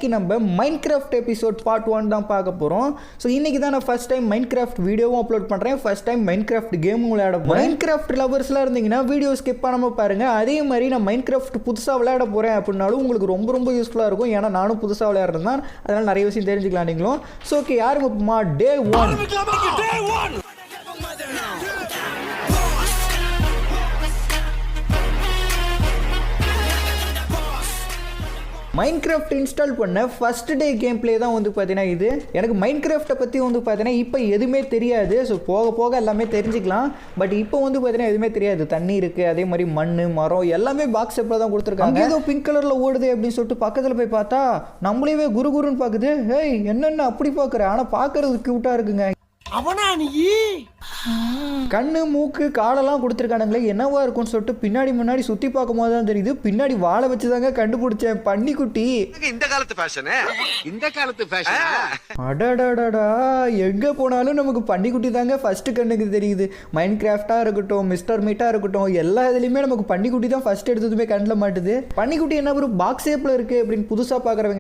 இன்னைக்கு நம்ம Minecraft episode part 1 தான் பார்க்க போகிறோம். ஸோ இன்னைக்கு தான் நான் ஃபர்ஸ்ட் டைம் மைன்கிராஃப்ட் வீடியோவும் அப்லோட் பண்ணுறேன். ஃபர்ஸ்ட் டைம் மைன்கிராஃப்ட் கேமும் விளையாட போகிறேன். மைன்கிராஃப்ட் லவர்ஸ்லாம் இருந்தீங்கன்னா வீடியோ ஸ்கிப் பண்ணாமல் பாருங்கள். அதே மாதிரி நான் மைன்கிராஃப்ட் புதுசாக விளையாட போகிறேன் அப்படின்னாலும் உங்களுக்கு ரொம்ப ரொம்ப யூஸ்ஃபுல்லாக இருக்கும். ஏன்னா நானும் புதுசாக விளையாடுறேன் தான், அதனால் நிறைய விஷயம் தெரிஞ்சுக்கலாம் நீங்களும். ஸோ ஓகே, யாருங்கம்மா டே 1 மைன்கிராஃப்ட் இன்ஸ்டால் பண்ண ஃபஸ்ட் டே கேம் பிளே தான் வந்து பார்த்தீங்கன்னா இது. எனக்கு மைன்கிராஃப்ட்டை பற்றி வந்து பார்த்தீங்கன்னா இப்போ எதுவுமே தெரியாது. ஸோ போக போக எல்லாமே தெரிஞ்சுக்கலாம். பட் இப்போ வந்து பார்த்தீங்கன்னா எதுவுமே தெரியாது. தண்ணி இருக்குது, அதே மாதிரி மண் மரம் எல்லாமே பாக்ஸ் எப்போ தான் கொடுத்துருக்காங்க. ஏதோ பிங்க் கலரில் ஓடுது அப்படின்னு சொல்லிட்டு பக்கத்தில் போய் பார்த்தா நம்மளே குருன்னு பார்க்குது. ஹேய் என்னென்ன அப்படி பார்க்குற, ஆனால் பார்க்கறது க்யூட்டாக இருக்குங்க. அவனா நீ கண்ணு மூக்கு காலெல்லாம் கொடுத்துருக்கானுங்களே, என்னவா இருக்கும்னு சொல்லிட்டு பின்னாடி முன்னாடி சுற்றி பார்க்கும் போது தான் தெரியுது. பின்னாடி வாழை வச்சு தாங்க கண்டுபிடிச்சேன் பன்னிக்குட்டி. இந்த காலத்து ஃபேஷனு, இந்த காலத்து ஃபேஷன். அடடடடா, எங்கே போனாலும் நமக்கு பன்னிக்குட்டி தாங்க ஃபஸ்ட்டு கண்ணுக்கு தெரியுது. மைன்கிராஃப்டாக இருக்கட்டும், மிஸ்டர் மீட்டாக இருக்கட்டும், எல்லா இதுலேயுமே நமக்கு பன்னிக்குட்டி தான் ஃபஸ்ட் எடுத்ததுமே கண்ணில் மாட்டுது. பன்னிக்குட்டி என்ன ஒரு பாக்ஸ் ஷேப்பில் இருக்குது அப்படின்னு புதுசாக பார்க்குறவங்க